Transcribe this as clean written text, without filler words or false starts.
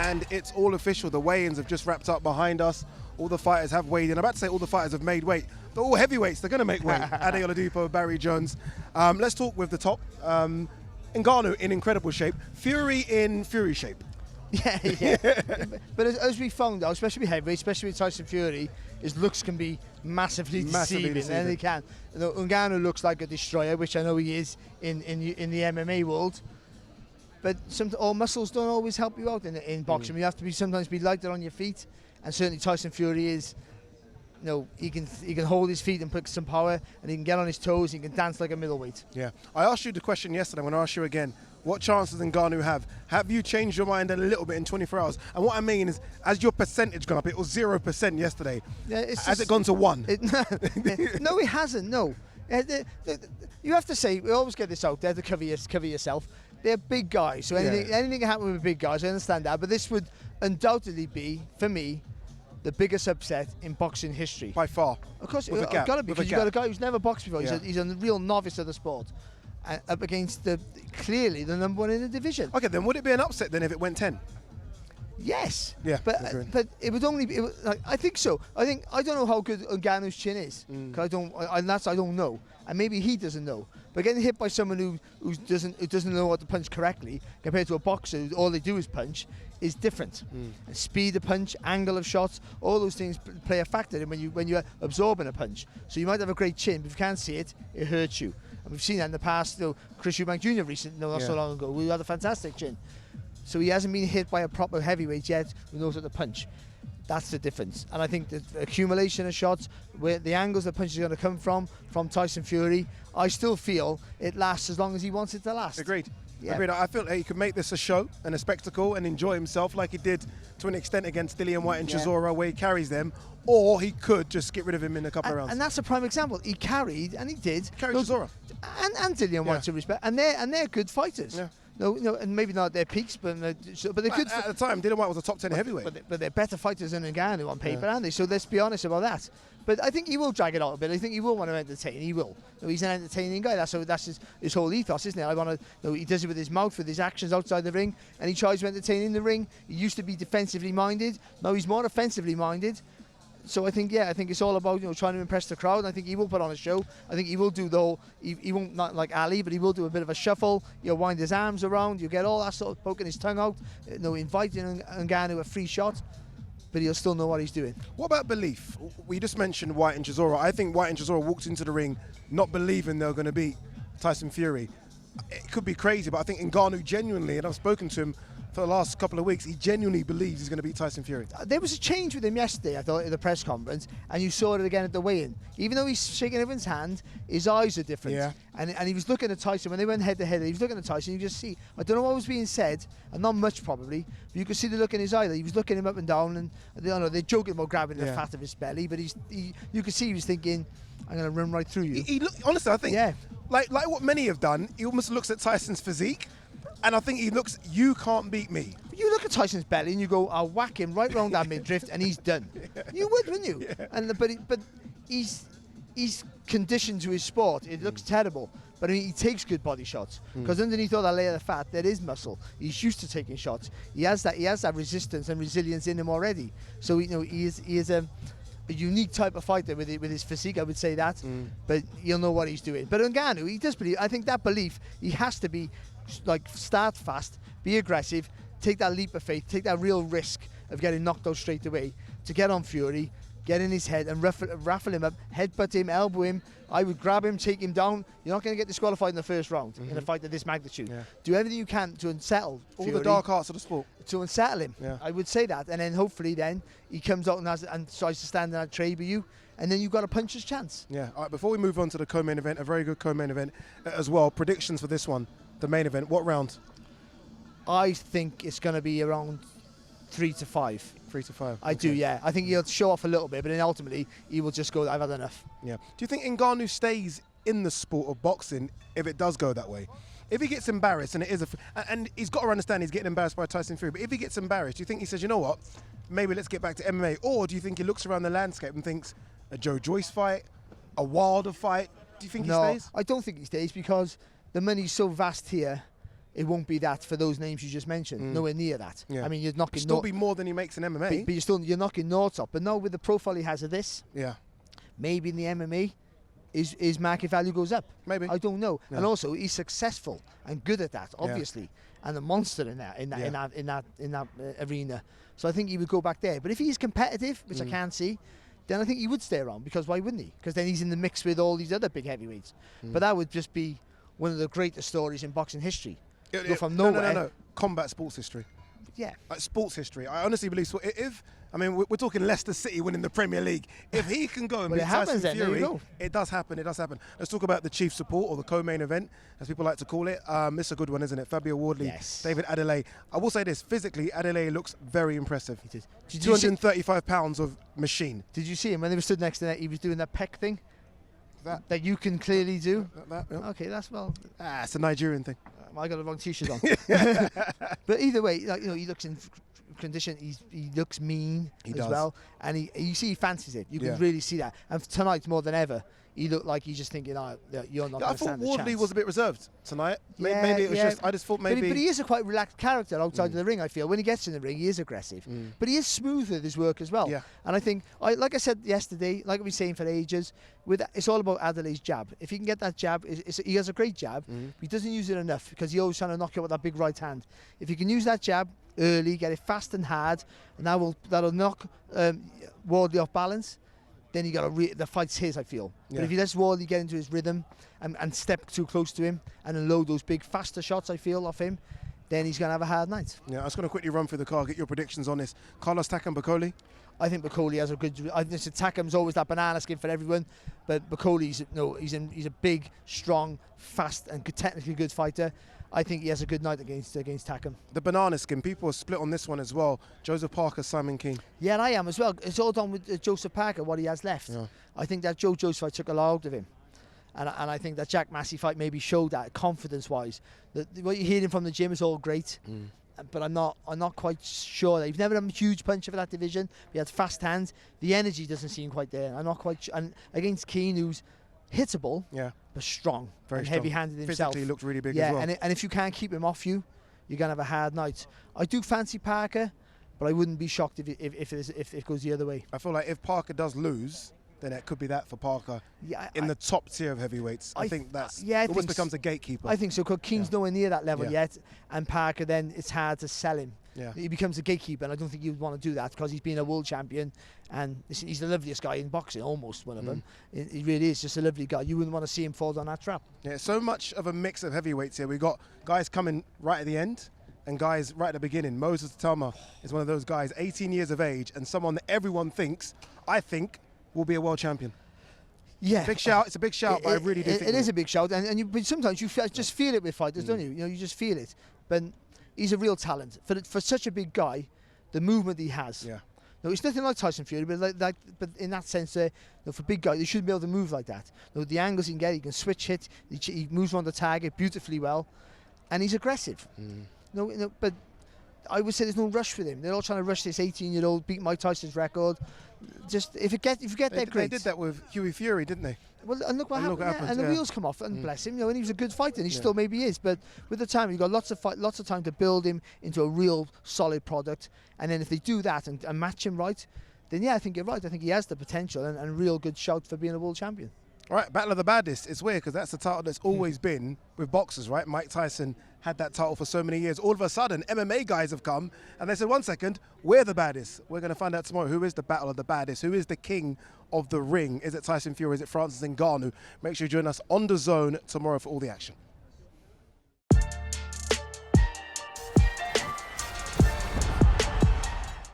And it's all official. The weigh-ins have just wrapped up behind us. All the fighters have weighed in. I'm about to say all the fighters have made weight. They're all heavyweights. They're going to make weight. Ade Oladipo, Barry Jones. Let's talk with the top. Ngannou in incredible shape. Fury in Fury shape. Yeah. But as we found out, especially with heavyweight, especially with Tyson Fury, his looks can be massively deceiving. And they can. You know, Ngannou looks like a destroyer, which I know he is in the MMA world. But all muscles don't always help you out in boxing. You have to sometimes be lighter on your feet, and certainly Tyson Fury is. You know, he can hold his feet and put some power, and he can get on his toes. He can dance like a middleweight. Yeah, I asked you the question yesterday. I'm going to ask you again. What chances does Ngannou have? Have you changed your mind a little bit in 24 hours? And what I mean is, as your percentage gone up, it was 0% yesterday. Yeah, has it gone to 1? No, it hasn't. No, you have to say, we always get this out there to cover yourself. They're big guys, so anything can happen with big guys. I understand that, but this would undoubtedly be, for me, the biggest upset in boxing history. By far. Of course, it's got to be, because you've got a guy who's never boxed before. Yeah. He's a real novice of the sport. Up against clearly the number one in the division. Okay, then would it be an upset then if it went 10? Yes. Yeah. But it would only be. I think so. I don't know how good Ngannou's chin is. Cause I don't know. And maybe he doesn't know. But getting hit by someone who doesn't know how to punch correctly compared to a boxer who all they do is punch is different. And speed of punch, angle of shots, all those things play a factor in when you're absorbing a punch. So you might have a great chin, but if you can't see it, it hurts you. And we've seen that in the past. You know, Chris Eubank Jr. not so long ago, who had a fantastic chin. So he hasn't been hit by a proper heavyweight yet who knows how to punch. That's the difference. And I think the accumulation of shots, where the angles the punch is going to come from Tyson Fury, I still feel it lasts as long as he wants it to last. Agreed. Yeah. Agreed. I feel he could make this a show and a spectacle and enjoy himself like he did to an extent against Dillian White and Chisora, where he carries them, or he could just get rid of him in a couple of rounds. And that's a prime example. He carried, and he did. Carried Chisora. And Dillian White, to respect. And they're good fighters. Yeah. No, and maybe not at their peaks, but they're good. At the time, Dillian White was a top 10 heavyweight. But they're better fighters than Ngannou on paper, aren't they? So let's be honest about that. But I think he will drag it out a bit. I think he will want to entertain. He will. You know, he's an entertaining guy. That's his whole ethos, isn't it? I want to. You know, he does it with his mouth, with his actions outside the ring, and he tries to entertain in the ring. He used to be defensively minded. Now he's more offensively minded. So I think it's all about trying to impress the crowd. And I think he will put on a show. I think he will do the whole. He won't not like Ali, but he will do a bit of a shuffle. You'll wind his arms around. You get all that sort of poking his tongue out. Inviting Ngannou a free shot. But he'll still know what he's doing. What about belief? We just mentioned White and Chisora. I think White and Chisora walked into the ring not believing they were going to beat Tyson Fury. It could be crazy, but I think Ngannou genuinely, and I've spoken to him for the last couple of weeks, he genuinely believes he's going to beat Tyson Fury. There was a change with him yesterday, I thought, at the press conference, and you saw it again at the weigh-in. Even though he's shaking everyone's hand, his eyes are different. Yeah. And he was looking at Tyson. When they went head-to-head, he was looking at Tyson. You just see, I don't know what was being said, and not much probably, but you could see the look in his eye. He was looking him up and down, and they're joking about grabbing the fat of his belly, but you could see he was thinking, I'm going to run right through you. Honestly, I think, like what many have done, he almost looks at Tyson's physique, and I think he looks, you can't beat me. You look at Tyson's belly and you go, I'll whack him right round that midriff and he's done. You would, wouldn't you? Yeah. But he's conditioned to his sport. It looks terrible. But I mean, he takes good body shots because underneath all that layer of fat, there is muscle. He's used to taking shots. He has that resistance and resilience in him already. So he is a unique type of fighter with his physique, I would say that. But you'll know what he's doing. But Ngannou, he does believe. I think that belief, he has to be like start fast, be aggressive, take that leap of faith, take that real risk of getting knocked out straight away to get on Fury, get in his head and raffle him up, headbutt him, elbow him. I would grab him, take him down. You're not going to get disqualified in the first round in a fight of this magnitude. Yeah. Do everything you can to unsettle all Fury, the dark arts of the sport. To unsettle him. Yeah. I would say that. And then hopefully then he comes out and tries to stand in that trade with you. And then you've got a puncher's chance. Yeah. All right, before we move on to the co-main event, a very good co-main event as well. Predictions for this one, the main event. What round? I think it's going to be around 3 to 5. 3 to 5. I do, yeah. I think he'll show off a little bit, but then ultimately he will just go, I've had enough. Yeah. Do you think Ngannou stays in the sport of boxing if it does go that way? If he gets embarrassed, and it is and he's got to understand he's getting embarrassed by Tyson Fury, but if he gets embarrassed, do you think he says, you know what, maybe let's get back to MMA? Or do you think he looks around the landscape and thinks a Joe Joyce fight, a Wilder fight? Do you think he stays? I don't think he stays because the money's so vast here it won't be that for those names you just mentioned. Nowhere near that. Yeah. I mean, you're knocking. Still be more than he makes in MMA. But you're knocking noughts up. But now with the profile he has of this, Yeah. maybe in the MMA, his market value goes up. Maybe. I don't know. Yeah. And also he's successful and good at that, obviously, and a monster in that arena. So I think he would go back there. But if he's competitive, which I can't see, then I think he would stay around, because why wouldn't he? Because then he's in the mix with all these other big heavyweights. But that would just be one of the greatest stories in boxing history. Go from nowhere. No. Combat sports history. Yeah. Like sports history. I honestly believe so. I mean, we're talking Leicester City winning the Premier League. If he can go and Well, beat it happens Tyson then, there you Fury, go. it does happen. It does happen. Let's talk about the chief support, or the co-main event, as people like to call it. It's a good one, isn't it? Fabio Wardley, Yes. David Adelaide. I will say this: physically, Adelaide looks very impressive. He did. Did you see- 235 pounds of machine. Did you see him when they were stood next to that? He was doing that pec thing that you can clearly do. Yeah. Okay, that's well. It's a Nigerian thing. I got the wrong T-shirt on. But either way, he looks in condition. He looks mean as does. well, and you see he fancies it. You can Yeah. really see that. And tonight more than ever, he looked like he's just thinking, "Oh, you're not I going to thought stand a Wardley chance." was a bit reserved tonight. Yeah, Maybe it was yeah. just. I just thought But maybe. he is a quite relaxed character outside of the ring, I feel. When he gets in the ring, he is aggressive. But he is smooth with his work as well. Yeah. And I think, like I said yesterday, like I've been saying for ages, it's all about Adelaide's jab. If he can get that jab, he has a great jab, but he doesn't use it enough, because he's always trying to knock you out with that big right hand. If he can use that jab early, get it fast and hard, and that'll knock Wardley off balance, then the fight's his, I feel. Yeah. But if he lets Wardley get into his rhythm and step too close to him and unload those big, faster shots, I feel, off him, then he's going to have a hard night. Yeah, I was going to quickly run through the card, get your predictions on this. Carlos Takam Bakole. I think Bakole has a good. I think Takam's always that banana skin for everyone, but Bakole's he's a big, strong, fast, and technically good fighter. I think he has a good night against Takam. The banana skin, people are split on this one as well. Joseph Parker, Simon Keane. Yeah, and I am as well. It's all done with Joseph Parker, what he has left. Yeah. I think that Joe Jones fight took a lot out of him. And I think that Jack Massey fight maybe showed that confidence-wise. What you're hearing from the gym is all great, but I'm not quite sure. He's never done a huge puncher for that division. He had fast hands. The energy doesn't seem quite there. I'm not quite sure. And against Keane, who's hittable, but strong, very and strong. Heavy-handed himself. Physically, he looked really big yeah, as well. and if you can't keep him off you, you're gonna have a hard night. I do fancy Parker, but I wouldn't be shocked if it goes the other way. I feel like if Parker does lose, then it could be that for Parker in the top tier of heavyweights. I think that's almost becomes a gatekeeper. I think so, because Keane's nowhere near that level yet, and Parker, then it's hard to sell him. Yeah. He becomes a gatekeeper, and I don't think you would want to do that, because he's been a world champion, and he's the loveliest guy in boxing, almost one of them. He really is just a lovely guy. You wouldn't want to see him fall down that trap. Yeah, so much of a mix of heavyweights here. We got guys coming right at the end and guys right at the beginning. Moses Tama is one of those guys, 18 years of age, and someone that everyone thinks, I think, will be a world champion. Yeah, big shout. It's a big shout, but I really do think it is a big shout, but sometimes you just feel it with fighters, don't you? You know, you just feel it. But he's a real talent for such a big guy. The movement he has. Yeah. No, it's nothing like Tyson Fury, but but in that sense, for big guys, they shouldn't be able to move like that. The angles he can get, he can switch hit. He moves around the target beautifully well, and he's aggressive. But I would say there's no rush with him. They're all trying to rush this 18-year-old, beat Mike Tyson's record. Just if you get there, great. They did that with Huey Fury, didn't they? Well, and look what happened. And the wheels come off, and bless him. And he was a good fighter, and he still maybe is. But with the time, you've got lots of time to build him into a real solid product. And then if they do that and match him right, then yeah, I think you're right. I think he has the potential and a real good shout for being a world champion. All right, Battle of the Baddest. It's weird because that's the title that's always been with boxers, right? Mike Tyson had that title for so many years. All of a sudden, MMA guys have come and they said, 1 second, we're the baddest. We're going to find out tomorrow who is the Battle of the Baddest, who is the king of the ring. Is it Tyson Fury? Is it Francis Ngannou? Make sure you join us on DAZN tomorrow for all the action.